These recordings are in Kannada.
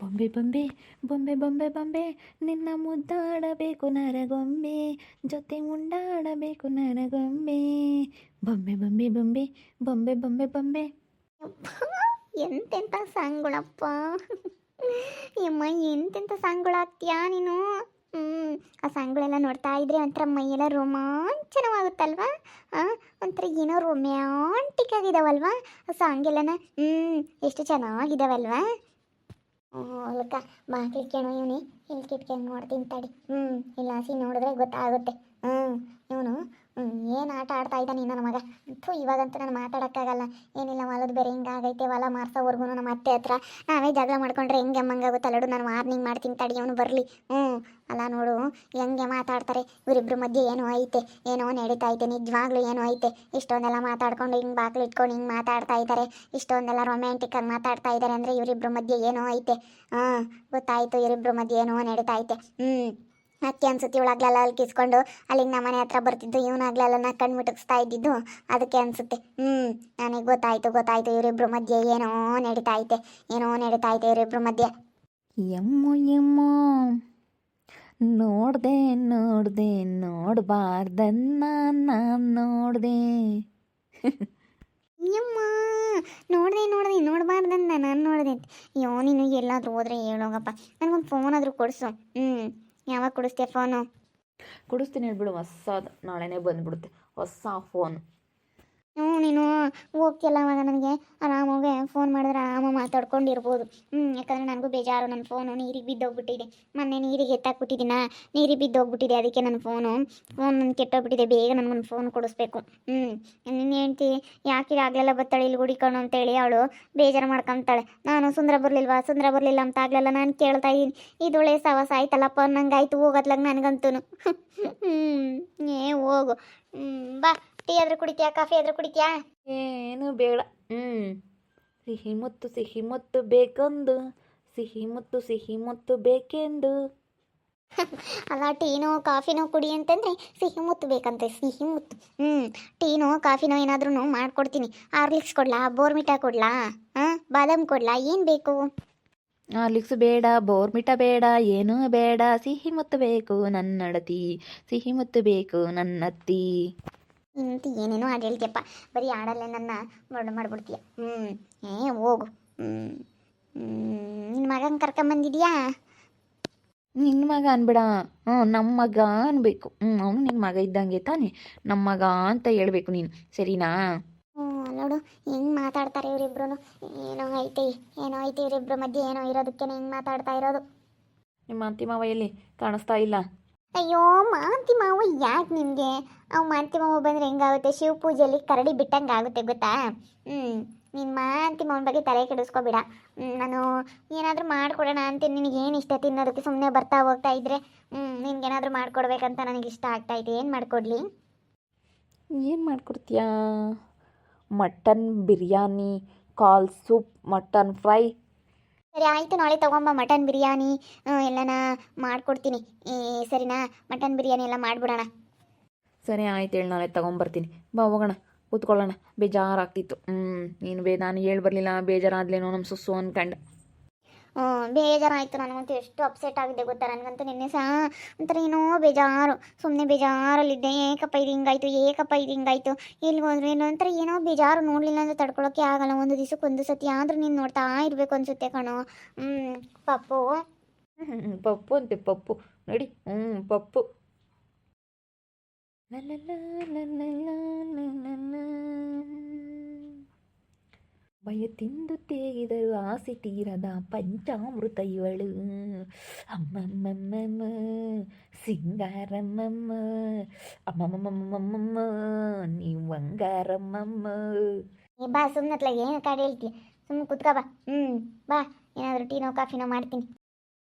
ಬೊಂಬೆ ಬೊಂಬೆ ಬೊಂಬೆ ಬೊಂಬೆ ಬೊಂಬೆ ನಿನ್ನ ಮುದ್ದಾಡಬೇಕು ನರಗೊಂಬೆ ಜೊತೆ ಮುಂಡಾಡಬೇಕು ನರಗೊಂಬೆ ಬೊಂಬೆ ಬೊಂಬೆ ಬೊಂಬೆ ಬೊಂಬೆ ಬೊಂಬೆ ಬೊಂಬೆ. ಎಂತೆಂಥ ಸಾಂಗ್ಗಳಪ್ಪ. ಯಮ್ಮ ಎಂತೆಂಥ ಸಾಂಗ್ಗಳಾಗ್ತೀಯಾ ನೀನು. ಆ ಸಾಂಗ್ಗಳೆಲ್ಲ ನೋಡ್ತಾ ಇದ್ರೆ ಒಂಥರ ಮೈಯೆಲ್ಲ ರೋಮಾಂಚನವಾಗುತ್ತಲ್ವಾ. ಒಂಥರ ಏನೋ ರೊಮ್ಯಾಂಟಿಕ್ ಆಗಿದಾವಲ್ವಾ ಆ ಸಾಂಗೆಲ್ಲನ. ಎಷ್ಟು ಚೆನ್ನಾಗಿದಾವಲ್ವಾ. ಅಲ್ಕ ಬಾಕ್ಲಿಕ್ಕೇನೋ ಇವನಿ ಇಲ್ಲಿ ಕಿಟ್ಕೊಂಡು ನೋಡ್ತೀನಿ ತಡಿ. ಇಲ್ಲ ಹಸಿ ನೋಡಿದ್ರೆ ಗೊತ್ತಾಗುತ್ತೆ. ಇವನು ಏನು ಆಟ ಆಡ್ತಾ ಇದ್ದಾನೆ ನನ್ನ ಮಗ. ಇವಾಗಂತೂ ನಾನು ಮಾತಾಡೋಕ್ಕಾಗಲ್ಲ. ಏನಿಲ್ಲ ಹೊಲದ ಬೇರೆ ಹಿಂಗಾಗೈತೆ, ಹೊಲ ಮಾರ್ಸೋವರೆಗೂ ನಮ್ಮ ಅತ್ತೆ ಹತ್ರ ನಾವೇ ಜಗಳ ಮಾಡ್ಕೊಂಡ್ರೆ ಹೆಂಗೆ ಅಮ್ಮಂಗಾಗುತ್ತಲ್ಲಡು. ನಾನು ವಾರ್ನಿಂಗ್ ಮಾಡ್ತೀನಿ ತಡಿ, ಅವನು ಬರಲಿ. ಅಲ್ಲ ನೋಡು ಹೆಂಗೆ ಮಾತಾಡ್ತಾರೆ ಇವರಿಬ್ಬರ ಮಧ್ಯೆ. ಏನೋ ಐತೆ, ಏನೋ ನಡೀತಾ ಐತೆ, ನಿಜವಾಗ್ಲೂ ಏನೋ ಐತೆ. ಇಷ್ಟೊಂದೆಲ್ಲ ಮಾತಾಡ್ಕೊಂಡು ಹಿಂಗೆ ಬಾಕ್ಲು ಇಟ್ಕೊಂಡು ಹಿಂಗೆ ಮಾತಾಡ್ತಾ ಇದ್ದಾರೆ, ಇಷ್ಟೊಂದೆಲ್ಲ ರೊಮ್ಯಾಂಟಿಕ್ಕಾಗಿ ಮಾತಾಡ್ತಾ ಇದ್ದಾರೆ ಅಂದರೆ ಇವರಿಬ್ಬರ ಮಧ್ಯೆ ಏನೋ ಐತೆ. ಗೊತ್ತಾಯಿತು, ಇವರಿಬ್ಬರ ಮಧ್ಯೆ ಏನೋ ನಡೀತಾ ಐತೆ. ಅಕ್ಕೆ ಅನ್ಸುತ್ತೆ ಇವಳಾಗ್ಲೆಲ್ಲ ಅಲ್ಲಿ ಕಿಸ್ಕೊಂಡು ಅಲ್ಲಿಗೆ ನಮ್ಮ ಮನೆ ಹತ್ರ ಬರ್ತಿದ್ದು, ಇವನಾಗ್ಲೆಲ್ಲ ನಾ ಕಣ್ಣು ಮುಟುಕಿಸ್ತಾ ಇದ್ದಿದ್ದು ಅದಕ್ಕೆ ಅನ್ಸುತ್ತೆ. ನನಗೆ ಗೊತ್ತಾಯ್ತು ಇವರಿಬ್ರ ಮಧ್ಯೆ ಏನೋ ನಡೀತಾ ಐತೆ, ಇವರಿಬ್ರ ಮಧ್ಯೆ. ಎಮ್ಮು ಎಮ್ಮು ನೋಡ್ದೆ ನೋಡಬಾರ್ದನ್ನ ನಾನು ನೋಡ್ದೆ. ಯಮ್ಮ ನೋಡಬಾರ್ದನ್ನ ನಾನು ನೋಡಿದೆ. ಅಯ್ಯೋ ನೀನು ಎಲ್ಲಾದರೂ ಹೋದ್ರೆ ಹೇಳೋಗಪ್ಪ, ನನಗೊಂದು ಫೋನ್ ಆದರೂ ಕೊಡಿಸು. ಯಾವಾಗ ಕೊಡಿಸ್ತೀಯ ಫೋನು? ಕೊಡಿಸ್ತೀನಿ ಹೇಳ್ಬಿಡು, ಹೊಸದು ನಾಳೆನೇ ಬಂದುಬಿಡುತ್ತೆ ಹೊಸ ಫೋನ್. ನೀನು ಹೋಗ್ತಿಯಲ್ಲ ಅವಾಗ ನನಗೆ ಆರಾಮಾಗೆ ಫೋನ್ ಮಾಡಿದ್ರೆ ಆರಾಮ ಮಾತಾಡ್ಕೊಂಡಿರ್ಬೋದು. ಯಾಕಂದರೆ ನನಗೂ ಬೇಜಾರು. ನನ್ನ ಫೋನು ನೀರಿಗೆ ಬಿದ್ದೋಗ್ಬಿಟ್ಟಿದೆ. ಮೊನ್ನೆ ನೀರಿಗೆ ಎತ್ತಾಕ್ಬಿಟ್ಟಿದ್ದೀನ, ನೀರಿಗೆ ಬಿದ್ದೋಗ್ಬಿಟ್ಟಿದೆ. ಅದಕ್ಕೆ ನನ್ನ ಫೋನ್ ನನ್ನ ಕೆಟ್ಟೋಗ್ಬಿಟ್ಟಿದೆ. ಬೇಗ ನನಗೊಂದು ಫೋನ್ ಕೊಡಿಸ್ಬೇಕು. ನಿನ್ನ ಹೆಂಡ್ತಿ ಯಾಕೆ ಆಗಲೆಲ್ಲ ಬತ್ತಾಳೆ ಇಲ್ಲಿ ಹುಡಿಕೊಂಡು ಅಂತೇಳಿ ಅವಳು ಬೇಜಾರು ಮಾಡ್ಕೊತಾಳೆ. ನಾನು ಸುಂದರ ಬರಲಿಲ್ಲ ಅಂತ ಆಗ್ಲೆಲ್ಲ ನಾನು ಕೇಳ್ತಾ ಇದ್ದೀನಿ. ಇದೊಳೆ ಸವಾಸ ಆಯ್ತಲ್ಲಪ್ಪ ನಂಗಾಯ್ತು ಹೋಗೋದ್ಲಾಗ ನನಗಂತೂ. ಹೋಗು. ಬಾ, ಟೀ ಆದರೂ ಕುಡಿತೀಯಾ, ಕಾಫಿ ಆದರೂ ಕುಡಿತೀಯಾ? ಏನು ಬೇಡ. ಸಿಹಿ ಮುತ್ತು ಬೇಕಂದು, ಸಿಹಿ ಮುತ್ತು ಬೇಕೆಂದು. ಅಲ್ಲ, ಟೀನೋ ಕಾಫಿನೋ ಕುಡಿ ಅಂತಂದರೆ ಸಿಹಿ ಮುತ್ತು ಬೇಕಂತೆ, ಸಿಹಿ ಮುತ್ತು. ಟೀನೋ ಕಾಫಿನೋ ಏನಾದ್ರೂ ಮಾಡ್ಕೊಡ್ತೀನಿ. ಹಾರ್ಲಿಕ್ಸ್ ಕೊಡ್ಲಾ, ಬೋರ್ಮಿಟಾ ಕೊಡ್ಲಾ, ಬಾದಾಮ್ ಕೊಡ್ಲಾ, ಏನು ಬೇಕು? ಹಾರ್ಲಿಕ್ಸ್ ಬೇಡ, ಬೋರ್ಮಿಟಾ ಬೇಡ, ಏನೂ ಬೇಡ. ಸಿಹಿ ಮುತ್ತು ಬೇಕು ನನ್ನಡತಿ, ಸಿಹಿ ಮುತ್ತು ಬೇಕು ನನ್ನತ್ತಿ. ಇಂತ ಏನೇನೋ ಹಾಡು ಹೇಳ್ತೀಯಪ್ಪ, ಬರೀ ಹಾಡಲ್ಲೇ ನನ್ನ ಮಾಡ್ಬಿಡ್ತೀಯ. ಹೋಗು. ನಿನ್ನ ಮಗನ ಕರ್ಕೊಂಬಂದಿದ್ಯಾ? ನಿನ್ನ ಮಗ ಅನ್ಬೇಡ, ನಮ್ಮ ಮಗ ಅನ್ಬೇಕು. ಅವನು ನಿನ್ನ ಮಗ ಇದ್ದಂಗೆ ತಾನೆ, ನಮ್ಮ ಮಗ ಅಂತ ಹೇಳ್ಬೇಕು ನೀನು, ಸರಿನಾ? ನೋಡು ಹೆಂಗೆ ಮಾತಾಡ್ತಾರೆ ಇವರಿಬ್ರು. ಏನೋ ಐತೆ ಇವರಿಬ್ರ ಮಧ್ಯೆ ಏನೋ ಇರೋದಕ್ಕೆ ಹಿಂಗೆ ಮಾತಾಡ್ತಾ ಇರೋದು. ನಿಮ್ಮ ಅತ್ತಿ ಮಾವ ಎಲ್ಲಿ ಕಾಣಿಸ್ತಾ ಇಲ್ಲ? ಅಯ್ಯೋ ಮಾಂತಿ ಮಾವ ಯಾಕೆ ನಿಮಗೆ? ಅವು ಮಾಂತಿ ಮಾವ ಬಂದರೆ ಹೆಂಗಾಗುತ್ತೆ, ಶಿವ ಪೂಜೆಯಲ್ಲಿ ಕರಡಿ ಬಿಟ್ಟಂಗೆ ಆಗುತ್ತೆ ಗೊತ್ತಾ. ನಿನ್ನ ಮಾಂತಿ ಮಾವನ ಬಗ್ಗೆ ತಲೆ ಕೆಡಿಸ್ಕೊಬೇಡ. ನಾನು ಏನಾದರೂ ಮಾಡಿಕೊಡೋಣ ಅಂತ ನಿನಗೇನು ಇಷ್ಟ ತಿನ್ನೋದಕ್ಕೆ ಸುಮ್ಮನೆ ಬರ್ತಾ ಹೋಗ್ತಾ ಇದ್ರೆ ನಿನ್ಗೇನಾದರೂ ಮಾಡಿಕೊಡ್ಬೇಕಂತ ನನಗೆ ಇಷ್ಟ ಆಗ್ತಾಯಿದೆ. ಏನು ಮಾಡಿಕೊಡ್ಲಿ? ಏನು ಮಾಡಿಕೊಡ್ತೀಯಾ? ಮಟನ್ ಬಿರಿಯಾನಿ, ಕಾಲ್ ಸೂಪ್, ಮಟನ್ ಫ್ರೈ. ಸರಿ ಆಯಿತು, ನಾಳೆ ತೊಗೊಂಬ ಮಟನ್ ಬಿರಿಯಾನಿ ಎಲ್ಲನ ಮಾಡಿಕೊಡ್ತೀನಿ. ಸರಿನಾ? ಮಟನ್ ಬಿರಿಯಾನಿ ಎಲ್ಲ ಮಾಡಿಬಿಡೋಣ. ಸರಿ ಆಯ್ತು, ಹೇಳಿ ನಾಳೆ ತೊಗೊಂಬರ್ತೀನಿ. ಬಾ ಹೋಗೋಣ, ಕೂತ್ಕೊಳ್ಳೋಣ. ಬೇಜಾರಾಗ್ತಿತ್ತು. ನಾನು ಹೇಳಿ ಬರಲಿಲ್ಲ, ಬೇಜಾರಾದ್ಲೇನೋ ನಮ್ಮ ಸುಸ್ಸು ಅಂದ್ಕಂಡು. ಬೇಜಾರಾಯಿತು. ನನಗಂತೂ ಎಷ್ಟು ಅಪ್ಸೆಟ್ ಆಗಿದೆ ಗೊತ್ತಾ. ನನಗಂತೂ ನಿನ್ನೆ ಸಹ ಒಂಥರ ಏನೋ ಬೇಜಾರು, ಸುಮ್ಮನೆ ಬೇಜಾರಲ್ಲಿದ್ದೆ. ಏಕಪ್ಪ ಇದು ಹಿಂಗಾಯ್ತು, ಎಲ್ಲಿ ಹೋದ್ರೆ ಒಂಥರ ಏನೋ ಬೇಜಾರು. ನೋಡಲಿಲ್ಲ ಅಂದರೆ ತಡ್ಕೊಳ್ಳೋಕ್ಕೆ ಆಗಲ್ಲ. ಒಂದು ದಿವಸಕ್ಕೆ ಒಂದು ಸತಿ ಆದರೂ ನೀನು ನೋಡ್ತಾ ಇರಬೇಕು ಅನಿಸುತ್ತೆ ಕಣೋ. ಪಪ್ಪು ಪಪ್ಪು ಅಂತೆ, ಪಪ್ಪು ನೋಡಿ. ಪಪ್ಪು. ಭಯ ತಿಂದು ತೇಗಿದರು ಆಸೆ ತೀರದ ಪಂಚಾಮೃತ ಇವಳು. ಅಮ್ಮಮ್ಮಮ್ಮ ಸಿಂಗಾರಮ್ಮಮ್ಮ, ಅಮ್ಮಮ್ಮಮ್ಮಮ್ಮ ನೀವು ಬಂಗಾರಮ್ಮಮ್ಮ. ಬಾ ಸುಮ್ಮನತ್ಲಾಗ ಏನು ಕಾಡು ಹೇಳ್ತೀಯ, ಸುಮ್ಮನೆ ಕುತ್ಕೋ ಬಾ. ಬಾ, ಏನಾದರೂ ಟೀನೋ ಕಾಫಿನೋ ಮಾಡ್ತೀನಿ.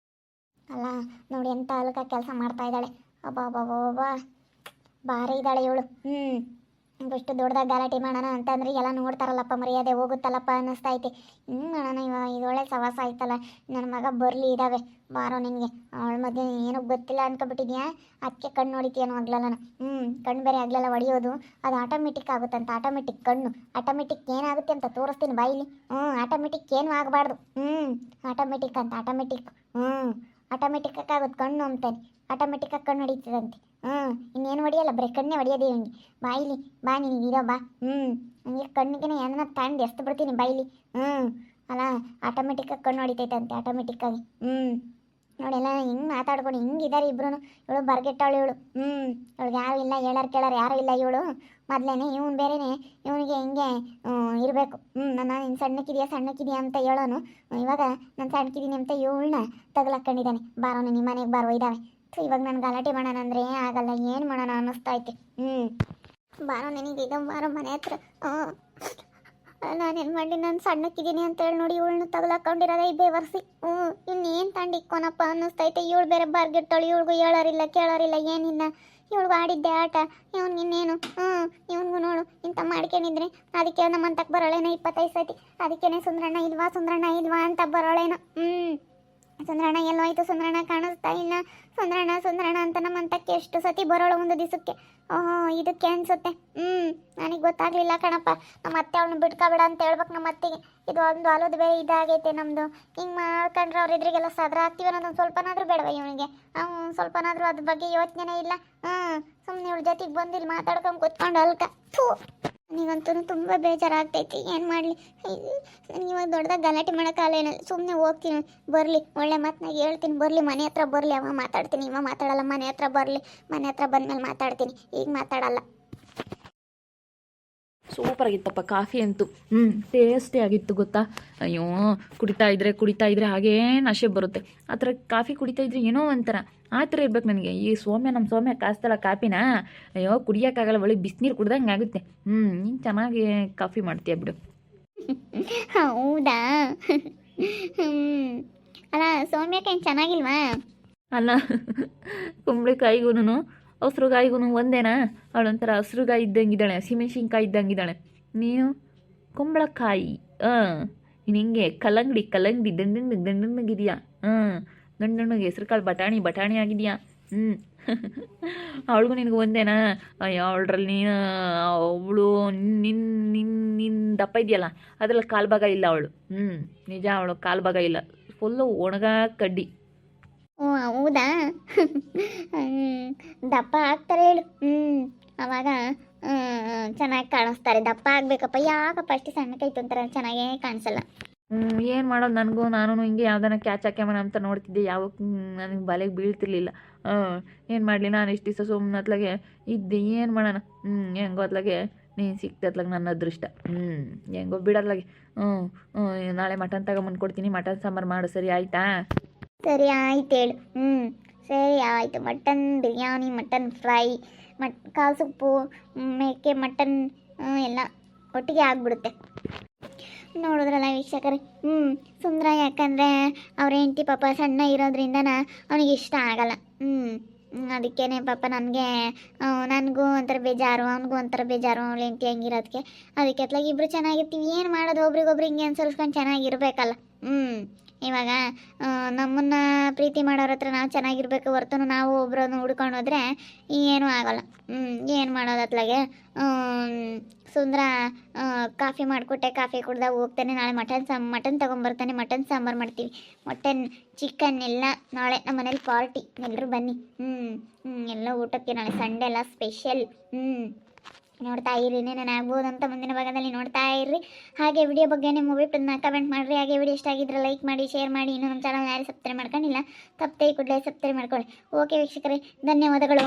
ಅಲ್ಲ ನೋಡಿ ಎಂಥ ಅಲ್ಕ ಕೆಲಸ ಮಾಡ್ತಾ ಇದ್ದಾಳೆ. ಅಬ್ಬಾ ಬಾರೇ ಇದ್ದಾಳೆ ಇವಳು. ಇಷ್ಟು ದೊಡ್ಡದಾಗಿ ಗಲಾಟೆ ಮಾಡೋಣ ಅಂತಂದ್ರೆ ಎಲ್ಲ ನೋಡ್ತಾರಲ್ಲಪ್ಪ, ಮರ್ಯಾದೆ ಹೋಗುತ್ತಲ್ಲಪ್ಪ ಅನ್ನಿಸ್ತೈತಿ. ಮಾಡೋಣ ಇದು ಒಳ್ಳೆ ಸವಾಸ ಆಯ್ತಲ್ಲ. ನನ್ನ ಮಗ ಬರಲಿ ಇದ್ದಾವೆ ಬಾರೋ ನಿನಗೆ. ಅವಳ ಮಧ್ಯೆ ಏನೂ ಗೊತ್ತಿಲ್ಲ ಅನ್ಕೊಬಿಟ್ಟಿದ್ಯಾ, ಅದಕ್ಕೆ ಕಣ್ಣು ನೋಡಿತೀಯನೋ ಆಗ್ಲಲ್ಲ. ಕಣ್ಣು ಬೇರೆ ಆಗ್ಲೆಲ್ಲ ಹೊಡಿಯೋದು ಅದು ಆಟೋಮೆಟಿಕ್ ಆಗುತ್ತಂತ. ಆಟೋಮೆಟಿಕ್ ಕಣ್ಣು ಆಟೋಮೆಟಿಕ್ ಏನಾಗುತ್ತೆ ಅಂತ ತೋರಿಸ್ತೀನಿ ಬಾಯಿಲಿ. ಆಟೋಮೆಟಿಕ್ ಏನು ಆಗಬಾರ್ದು. ಆಟೋಮೆಟಿಕ್ ಅಂತ. ಆಟೋಮೆಟಿಕ್ ಆಗುತ್ತೆ ಕಣ್ಣು ಅಂತಾನೆ. ಆಟೋಮೆಟಿಕ್ಕಾಗಿ ಕಣ್ಣು ಹೊಡಿತದಂತೆ. ಇನ್ನೇನು ಹೊಡಿಯಲ್ಲ, ಬರೀ ಕಣ್ಣೇ ಹೊಡಿಯೋದೇ ಇವನಿಗೆ. ಬಾಯಿಲಿ ಬಾ ನಿನಗೆ ಇರೋ ಬಾ. ನನಗೆ ಕಣ್ಣಿಗೆ ಏನನ್ನ ತಂದು ಎಷ್ಟು ಬಿಡ್ತೀನಿ ಬಾಯಿಲಿ. ಅಲ್ಲ ಆಟೋಮೆಟಿಕ್ಕಾಗಿ ಕಣ್ಣು ಹೊಡಿತೈತಂತೆ, ಆಟೋಮೆಟಿಕ್ಕಾಗಿ. ನೋಡೆಲ್ಲ ಹಿಂಗೆ ಮಾತಾಡ್ಕೊಂಡು ಹಿಂಗಿದ್ದಾರೆ ಇಬ್ರು. ಇವಳು ಬರ್ಗೆಟ್ಟವಳು ಇವಳು. ಇವಳಿಗೆ ಯಾರು ಇಲ್ಲ, ಹೇಳಾರು ಕೇಳಾರು ಯಾರೂ ಇಲ್ಲ ಇವಳು. ಮೊದಲೇನೆ ಇವನು ಬೇರೆನೆ, ಇವನಿಗೆ ಹಿಂಗೆ ಇರಬೇಕು. ನಾನು ಇನ್ನು ಸಣ್ಣಕ್ಕಿದೆಯಾ ಅಂತ ಹೇಳೋನು. ಇವಾಗ ನಾನು ಸಣ್ಣಕ್ಕಿದ್ದೀನಿ ಅಂತ ಇವಳನ್ನ ತಗಲಾಕೊಂಡಿದ್ದಾನೆ. ಬಾರೋ ನಿಮ್ಮ ಮನೆಗೆ ಬಾರೋ ಇದ್ದಾವೆ. ಇವಾಗ ನಾನು ಗಲಾಟೆ ಮಾಡೋಣ ಅಂದರೆ ಆಗಲ್ಲ, ಏನು ಮಾಡೋಣ ಅನ್ನಿಸ್ತಾ ಐತೆ. ಬಾರೋ ನಿನಗೆ ಈಗ ಬಾರೋ ಮನೆ ಹತ್ರ. ನಾನೇನು ಮಾಡಲಿ, ನಾನು ಸಣ್ಣಕ್ಕಿದ್ದೀನಿ ಅಂತ ಹೇಳಿ ನೋಡಿ ಇವಳನ್ನ ತಗಲಾಕೊಂಡಿರೋದೇ ಬೇವರ್ಸಿ. ಇನ್ನೇನು ತಂಡಿಕ್ಕೋನಪ್ಪ ಅನ್ನಿಸ್ತೈತೆ. ಇವಳು ಬೇರೆ ಬರ್ಗಿಟ್ಟವಳು, ಇವಳಿಗೂ ಹೇಳೋರಿಲ್ಲ ಕೇಳೋರಿಲ್ಲ ಏನಿಲ್ಲ. ಇವಳಿಗೂ ಆಡಿದ್ದೆ ಆಟ, ಇವನು ಇನ್ನೇನು. ಇವನಿಗೂ ನೋಡು ಇಂಥ ಮಾಡ್ಕೊಂಡಿದ್ರೆ ಅದಕ್ಕೆ ನಮ್ಮಂತಕ್ಕೆ ಬರೋಳೇನೋ 25 ಸತಿ. ಅದಕ್ಕೇನೆ ಸುಂದ್ರಣ್ಣ ಇಲ್ವಾ ಅಂತ ಬರೋಳೇನೋ. ಸುಂದ್ರಣ್ಣ ಎಲ್ಲೋಯ್ತು, ಸುಂದ್ರಣ್ಣ ಕಾಣಿಸ್ತಾ ಇಲ್ಲ, ಸುಂದ್ರಣ್ಣ ಅಂತ ನಮ್ಮಂತಕ್ಕೆ ಎಷ್ಟು ಸತಿ ಬರೋಳು ಒಂದು ದಿವಸಕ್ಕೆ. ಇದಕ್ಕೆ ಅನ್ಸುತ್ತೆ. ನನಗೆ ಗೊತ್ತಾಗ್ಲಿಲ್ಲ ಕಣಪ್ಪ. ನಮ್ಮ ಅತ್ತೆ ಅವಳನ್ನ ಬಿಟ್ಕೊಬೇಡ ಅಂತ ಹೇಳ್ಬೇಕು ನಮ್ಮ ಅತ್ತೆಗೆ. ಇದು ಒಂದು ಅಲೋದು ಬೇರೆ ಇದಾಗೈತೆ ನಮ್ಮದು. ಹಿಂಗೆ ಮಾಡ್ಕೊಂಡ್ರೆ ಅವ್ರ ಎದುರಿಗೆಲ್ಲ ಸದ್ರ ಆಗ್ತೀವಿ ಅನ್ನೋದೊಂದು ಸ್ವಲ್ಪನಾದ್ರೂ ಬೇಡವ ಇವನಿಗೆ. ಸ್ವಲ್ಪನಾದ್ರೂ ಅದ್ರ ಬಗ್ಗೆ ಯೋಚನೆ ಇಲ್ಲ. ಸುಮ್ಮನೆ ಇವಳ ಜೊತೆಗೆ ಬಂದಿಲ್ಲಿ ಮಾತಾಡ್ಕೊಂಡು ಕೂತ್ಕೊಂಡು ಅಲ್ಕ. ನನಗಂತೂ ತುಂಬ ಬೇಜಾರಾಗ್ತೈತಿ. ಏನು ಮಾಡಲಿ, ಇವಾಗ ದೊಡ್ಡದಾಗಿ ಗಲಾಟೆ ಮಾಡೋಕ್ಕಾಗಲ್ಲ. ಏನಲ್ಲ, ಸುಮ್ಮನೆ ಹೋಗ್ತೀನಿ. ಬರಲಿ, ಒಳ್ಳೆ ಮಾತನಾಗಿ ಹೇಳ್ತೀನಿ. ಬರಲಿ, ಮನೆ ಹತ್ರ ಬರಲಿ. ಅವ ಮಾತಾಡ್ತೀನಿ, ಇವ ಮಾತಾಡಲ್ಲ. ಮನೆ ಹತ್ರ ಬರಲಿ, ಮನೆ ಹತ್ರ ಬಂದಮೇಲೆ ಮಾತಾಡ್ತೀನಿ, ಈಗ ಮಾತಾಡಲ್ಲ. ಸೂಪರ್ ಆಗಿತ್ತಪ್ಪ ಕಾಫಿ ಅಂತೂ. ಟೇಸ್ಟಿ ಆಗಿತ್ತು ಗೊತ್ತಾ. ಅಯ್ಯೋ ಕುಡಿತಾ ಇದ್ರೆ ಹಾಗೇ ನಶೆ ಬರುತ್ತೆ. ಆ ಥರ ಕಾಫಿ ಕುಡಿತಾ ಇದ್ರೆ ಏನೋ ಒಂಥರ ಆ ಥರ ಇರ್ಬೇಕು ನನಗೆ. ಈ ನಮ್ಮ ಸೌಮ್ಯ ಕಾಸ್ತಲ್ಲ ಕಾಫಿನ, ಅಯ್ಯೋ ಕುಡಿಯೋಕ್ಕಾಗಲ್ಲ, ಒಳ್ಳೆ ಬಿಸಿನೀರು ಕುಡ್ದಂಗೆ ಆಗುತ್ತೆ. ನೀನು ಚೆನ್ನಾಗಿ ಕಾಫಿ ಮಾಡ್ತೀಯ ಬಿಡು. ಹೌದಾ? ಅಲ್ಲ ಸೌಮ್ಯಕ್ಕೆ ಏನು ಚೆನ್ನಾಗಿಲ್ವಾ? ಅಲ್ಲ ಕುಂಬಳಕಾಯಿಗೂ ಹಸ್ರುಗಾಯಿಗೂ ಒಂದೇನಾ? ಅವಳೊಂಥರ ಹಸ್ರುಗಾಯಿ ಇದ್ದಂಗಿದ್ದಾಳೆ, ಹಸಿಮೆಣ್ಸಿನ್ಕಾಯಿ ಇದ್ದಂಗಿದ್ದಾಳೆ. ನೀನು ಕುಂಬಳಕಾಯಿ. ನೀನು ಹಿಂಗೆ ಕಲ್ಲಂಗಡಿ ದಂಡಗಿದೆಯಾ? ದಂಡಗೆ ಹೆಸ್ರು ಕಾಳು ಬಟಾಣಿ ಆಗಿದೆಯಾ? ಅವಳಿಗೂ ನಿನಗೂ ಒಂದೇನಾ? ಅವಳರಲ್ಲಿ ನೀನು ಅವಳು ನಿನ್ನ ದಪ್ಪ ಇದೆಯಲ್ಲ ಅದರಲ್ಲಿ ಕಾಲು ಭಾಗ ಇಲ್ಲ ಅವಳು. ನಿಜ, ಅವಳು ಕಾಲು ಭಾಗ ಇಲ್ಲ, ಫುಲ್ಲು ಒಣಗ ಕಡ್ಡಿ. ಹೌದಾ? ದಪ್ಪ ಆಗ್ತಾರೆ ಹೇಳು. ಅವಾಗ ಚೆನ್ನಾಗಿ ಕಾಣಿಸ್ತಾರೆ. ದಪ್ಪ ಆಗ್ಬೇಕಪ್ಪ. ಯಾಕಪ್ಪ ಅಷ್ಟು ಸಣ್ಣಕೈತು ಅಂತಾರೆ, ಚೆನ್ನಾಗೇ ಕಾಣಿಸಲ್ಲ. ಏನು ಮಾಡೋದು, ನಾನು ಹಿಂಗೆ ಯಾವ್ದಾನ ಕ್ಯಾಚ್ ಹಾಕ್ಯಾಮನ ಅಂತ ನೋಡ್ತಿದ್ದೆ. ಯಾವಕ್ಕೆ ನನಗೆ ಬಲೆಗೆ ಬೀಳ್ತಿರ್ಲಿಲ್ಲ. ಏನು ಮಾಡಲಿ, ನಾನು ಇಷ್ಟು ದಿವಸ ಸುಮ್ಮನೆ ಅತ್ಲಾಗೆ ಇದ್ದೆ. ಏನು ಮಾಡೋಣ, ಹೆಂಗೋ ಅತ್ಲಾಗೆ ನೀನು ಸಿಕ್ತತ್ಲಾಗ ನನ್ನ ಅದೃಷ್ಟ. ಹೆಂಗೋ ಬಿಡೋದ್ಲಾಗೆ. ನಾಳೆ ಮಟನ್ ತಗೊಂಬಂದು ಕೊಡ್ತೀನಿ, ಮಟನ್ ಸಾಂಬಾರು ಮಾಡು. ಸರಿ ಆಯಿತಾ? ಸರಿ ಆಯ್ತು ಹೇಳು. ಸರಿ ಆಯಿತು. ಮಟನ್ ಬಿರಿಯಾನಿ, ಮಟನ್ ಫ್ರೈ, ಕಾಲು ಸೊಪ್ಪು, ಮೇಕೆ ಮಟನ್ ಎಲ್ಲ ಒಟ್ಟಿಗೆ ಆಗ್ಬಿಡುತ್ತೆ. ನೋಡಿದ್ರಲ್ಲ ವೀಕ್ಷಕರೇ. ಸುಂದರ ಯಾಕಂದರೆ ಅವ್ರ ಹೆಂಡತಿ ಪಾಪ ಸಣ್ಣ ಇರೋದ್ರಿಂದನ ಅವನಿಗೆ ಇಷ್ಟ ಆಗಲ್ಲ. ಅದಕ್ಕೇನೆ ಪಾಪ ನನಗೂ ಒಂಥರ ಬೇಜಾರು, ಅವನಿಗೂ ಒಂಥರ ಬೇಜಾರು ಅವಳ ಹೆಂಡತಿ ಹಂಗಿರೋದಕ್ಕೆ. ಅದಕ್ಕೆ ಅತ್ಲಾಗ ಇಬ್ಬರು ಚೆನ್ನಾಗಿರ್ತೀವಿ. ಏನು ಮಾಡೋದು, ಒಬ್ರಿಗೊಬ್ರು ಹಿಂಗೆ ಅನ್ಸಲ್ಸ್ಕೊಂಡು ಚೆನ್ನಾಗಿರ್ಬೇಕಲ್ಲ. ಇವಾಗ ನಮ್ಮನ್ನು ಪ್ರೀತಿ ಮಾಡೋರ ಹತ್ರ ನಾವು ಚೆನ್ನಾಗಿರ್ಬೇಕು ಹೊರತು ನಾವು ಒಬ್ಬರನ್ನು ಹುಡ್ಕೊಂಡು ಹೋದರೆ ಏನೂ ಆಗೋಲ್ಲ. ಏನು ಮಾಡೋದು ಅತ್ಲಾಗೆ. ಸುಂದರ ಕಾಫಿ ಮಾಡಿಕೊಟ್ಟೆ, ಕಾಫಿ ಕುಡ್ದಾಗ ಹೋಗ್ತಾನೆ. ನಾಳೆ ಮಟನ್ ತೊಗೊಂಬರ್ತಾನೆ, ಮಟನ್ ಸಾಂಬಾರು ಮಾಡ್ತೀವಿ. ಮಟನ್ ಚಿಕನ್ ಎಲ್ಲ ನಾಳೆ ನಮ್ಮ ಮನೇಲಿ ಪಾರ್ಟಿ. ಎಲ್ಲರೂ ಬನ್ನಿ. ಎಲ್ಲ ಊಟಕ್ಕೆ ನಾಳೆ ಸಂಡೇ ಎಲ್ಲ ಸ್ಪೆಷಲ್. ನೋಡ್ತಾ ಇರ್ರಿ, ಏನೇನು ಆಗ್ಬೋದು ಅಂತ ಮುಂದಿನ ಭಾಗದಲ್ಲಿ ನೋಡ್ತಾ ಇರ್ರಿ. ಹಾಗೆ ವಿಡಿಯೋ ಬಗ್ಗೆ ನಿಮ್ಮ ಅಭಿಪ್ರಾಯನ ಕಮೆಂಟ್ ಮಾಡಿರಿ. ಹಾಗೆ ವಿಡಿಯೋ ಇಷ್ಟ ಆಗಿದ್ರೆ ಲೈಕ್ ಮಾಡಿ, ಶೇರ್ ಮಾಡಿ. ಇನ್ನೂ ನಮ್ಮ ಚಾನಲ್ ಯಾರು ಸಬ್ಸ್ಕ್ರೈಬ್ ಮಾಡ್ಕೊಂಡಿಲ್ಲ, ತಪ್ಪದೆ ಕೂಡಲೇ ಸಬ್ಸ್ಕ್ರೈಬ್ ಮಾಡ್ಕೊಳ್ಳಿ. ಓಕೆ ವೀಕ್ಷಕರೇ, ಧನ್ಯವಾದಗಳು.